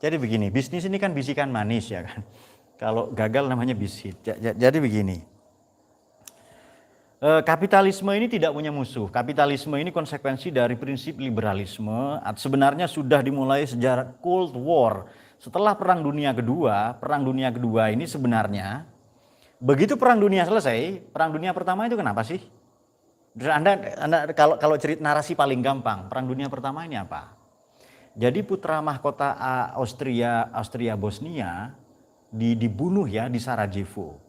Jadi begini, bisnis ini kan bisikan manis ya kan. Kalau gagal namanya bisit. Jadi begini. Kapitalisme ini tidak punya musuh. Kapitalisme ini konsekuensi dari prinsip liberalisme. Sebenarnya sudah dimulai sejak Cold War. Setelah Perang Dunia Kedua ini sebenarnya begitu Perang Dunia selesai, Perang Dunia Pertama itu kenapa sih? Anda kalau cerita narasi paling gampang, Perang Dunia Pertama ini apa? Jadi putra mahkota Austria Bosnia dibunuh ya di Sarajevo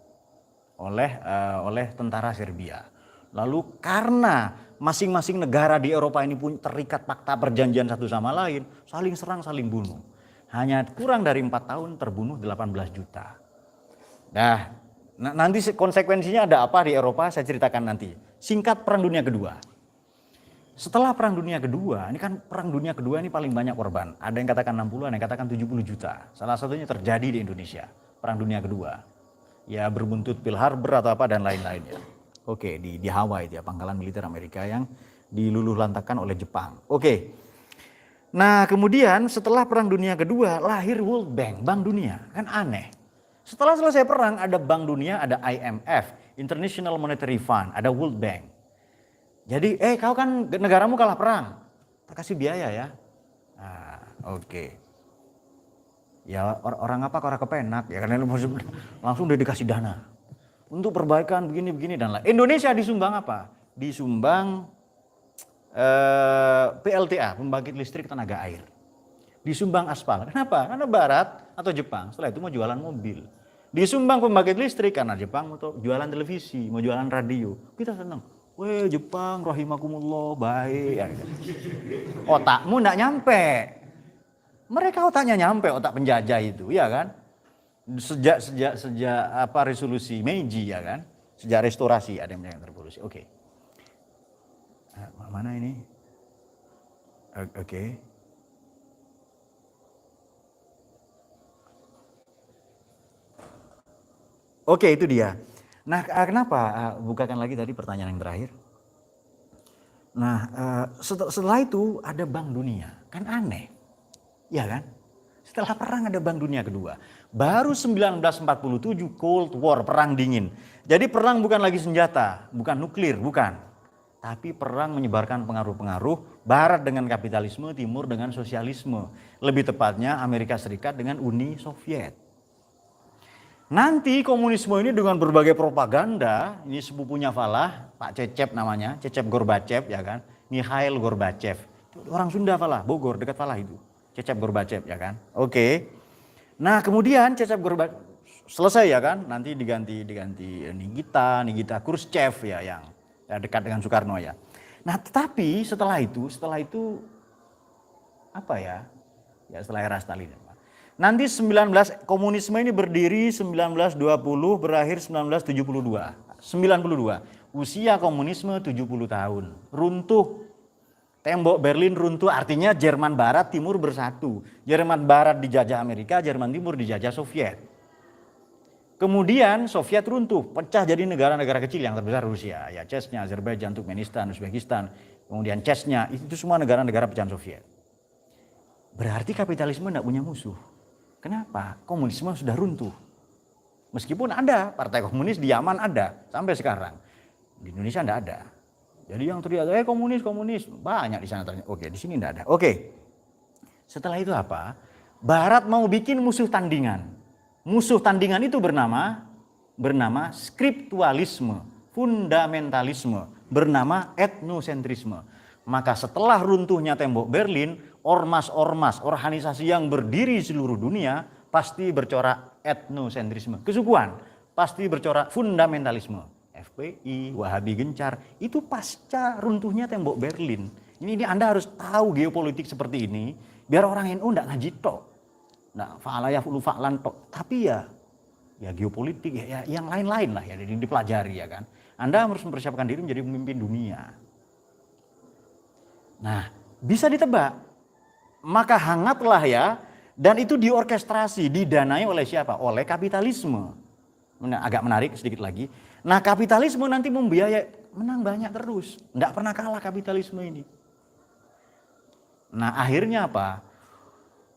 oleh tentara Serbia. Lalu karena masing-masing negara di Eropa ini pun terikat fakta perjanjian satu sama lain, saling serang, saling bunuh. Hanya kurang dari 4 tahun terbunuh 18 juta. Nah, nanti konsekuensinya ada apa di Eropa saya ceritakan nanti. Singkat Perang Dunia Kedua. Setelah Perang Dunia Kedua, ini kan Perang Dunia Kedua ini paling banyak korban. Ada yang katakan 60, ada yang katakan 70 juta. Salah satunya terjadi di Indonesia, Perang Dunia Kedua. Ya berbuntut Pearl Harbor atau apa dan lain-lain ya. Oke, di Hawaii ya, pangkalan militer Amerika yang diluluhlantakkan oleh Jepang. Oke. Nah, kemudian setelah Perang Dunia Kedua lahir World Bank, Bank Dunia. Kan aneh. Setelah selesai perang ada Bank Dunia, ada IMF, International Monetary Fund, ada World Bank. Jadi, kau kan negaramu kalah perang. Tak kasih biaya ya. Nah, oke. Ya orang kepenak ya karena langsung udah dikasih dana untuk perbaikan begini dan lain. Indonesia disumbang apa? Disumbang PLTA, pembangkit listrik tenaga air. Disumbang aspal. Kenapa? Karena Barat atau Jepang setelah itu mau jualan mobil. Disumbang pembangkit listrik karena Jepang mau jualan televisi, mau jualan radio. Kita senang. Weh Jepang rahimakumullah baik. Ya, gitu. Otakmu enggak nyampe. Mereka otaknya nyampe, otak penjajah itu, ya kan? Sejak apa resolusi Meiji ya kan? Sejak restorasi ada yang revolusi. Oke. Mana ini? Oke. Oke, itu dia. Nah, kenapa? Bukakan lagi tadi pertanyaan yang terakhir. Nah, setelah itu ada Bank Dunia. Kan aneh. Ya kan? Setelah perang ada Bank Dunia Kedua. Baru 1947 Cold War, perang dingin. Jadi perang bukan lagi senjata, bukan nuklir, bukan. Tapi perang menyebarkan pengaruh-pengaruh Barat dengan kapitalisme, Timur dengan sosialisme. Lebih tepatnya Amerika Serikat dengan Uni Soviet. Nanti komunisme ini dengan berbagai propaganda, ini sepupunya Falah, Pak Cecep namanya, Cecep Gorbachev ya kan, Mikhail Gorbachev. Orang Sunda Falah, Bogor, dekat Falah itu. Cecep Gorbachev ya kan. Oke. Nah, kemudian Cecep Gorbachev selesai ya kan, nanti diganti Nikita Khrushchev ya yang dekat dengan Soekarno ya. Nah, tetapi setelah itu apa ya? Ya setelah era Stalin. Nanti komunisme ini berdiri 1920 berakhir 1972. 92. Usia komunisme 70 tahun. Runtuh. Tembok Berlin runtuh, artinya Jerman Barat Timur bersatu. Jerman Barat dijajah Amerika, Jerman Timur dijajah Soviet. Kemudian Soviet runtuh, pecah jadi negara-negara kecil yang terbesar Rusia. Ya Chechnya, Azerbaijan, Turkmenistan, Uzbekistan. Kemudian Chechnya, itu semua negara-negara pecahan Soviet. Berarti kapitalisme tidak punya musuh. Kenapa? Komunisme sudah runtuh. Meskipun ada, partai komunis di Yaman ada, sampai sekarang. Di Indonesia tidak ada. Jadi yang teriak, komunis, banyak di sana. Oke, di sini tidak ada. Oke, setelah itu apa? Barat mau bikin musuh tandingan. Musuh tandingan itu bernama skriptualisme, fundamentalisme, bernama etnosentrisme. Maka setelah runtuhnya tembok Berlin, ormas-ormas, organisasi yang berdiri di seluruh dunia pasti bercorak etnosentrisme, kesukuan, pasti bercorak fundamentalisme. FPI, Wahabi gencar, itu pasca runtuhnya tembok Berlin. Ini Anda harus tahu geopolitik seperti ini, biar orang NU enggak ngaji tok. Nah, fa'ala yaf'ulu fa'lan tok. Tapi ya geopolitik ya yang lain-lain lah ya dipelajari ya kan. Anda harus mempersiapkan diri menjadi pemimpin dunia. Nah, bisa ditebak. Maka hangatlah ya, dan itu diorkestrasi, didanai oleh siapa? Oleh kapitalisme. Agak menarik sedikit lagi. Nah, kapitalisme nanti membiayai, menang banyak terus. Tidak pernah kalah kapitalisme ini. Nah, akhirnya apa?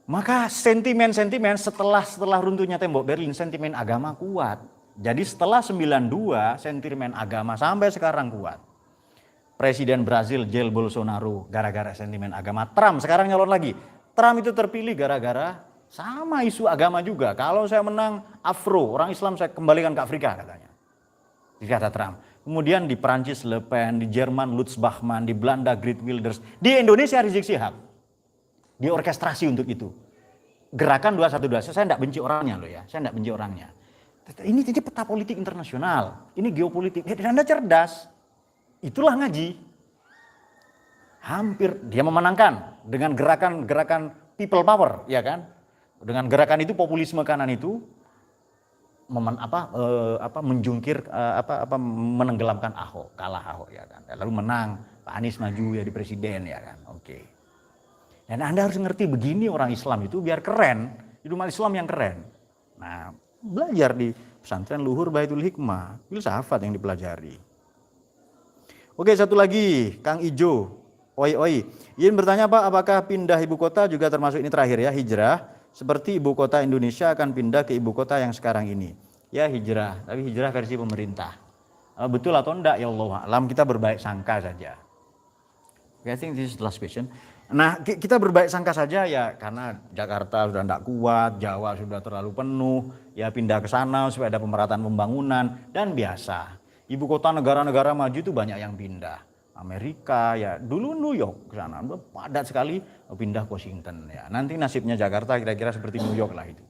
Maka sentimen-sentimen setelah runtuhnya tembok Berlin, sentimen agama kuat. Jadi setelah 92, sentimen agama sampai sekarang kuat. Presiden Brazil Jair Bolsonaro gara-gara sentimen agama. Trump sekarang nyalon lagi. Trump itu terpilih gara-gara sama isu agama juga. Kalau saya menang Afro, orang Islam saya kembalikan ke Afrika katanya. Kata Trump. Kemudian di Prancis Le Pen, di Jerman Lutz Bachmann, di Belanda Geert Wilders, di Indonesia Rizik Syihab. Diorkestrasi untuk itu. Gerakan 212, saya tidak benci orangnya loh ya, saya tidak benci orangnya. Ini peta politik internasional, ini geopolitik, Anda cerdas. Itulah ngaji. Hampir dia memenangkan dengan gerakan people power, ya kan? Dengan gerakan itu populisme kanan itu menjungkir menenggelamkan Ahok, kalah Ahok ya kan. Lalu menang, Pak Anies maju jadi presiden ya kan. Oke. Dan Anda harus ngerti begini orang Islam itu biar keren, umat Islam yang keren. Nah, belajar di pesantren Luhur Baitul Hikmah, filsafat yang dipelajari. Oke, satu lagi, Kang Ijo, oi. Ingin bertanya Pak, apakah pindah ibu kota juga termasuk ini terakhir ya, hijrah? Seperti ibu kota Indonesia akan pindah ke ibu kota yang sekarang ini. Ya hijrah, tapi hijrah versi pemerintah. Betul atau enggak ya Allah alam, kita berbaik sangka saja. Okay, I think this is the last question. Nah, kita berbaik sangka saja ya, karena Jakarta sudah tidak kuat, Jawa sudah terlalu penuh, ya pindah ke sana supaya ada pemerataan pembangunan, dan biasa. Ibu kota negara-negara maju itu banyak yang pindah. Amerika ya, dulu New York ke sana, padat sekali, pindah ke Washington ya. Nanti nasibnya Jakarta kira-kira seperti New York lah itu.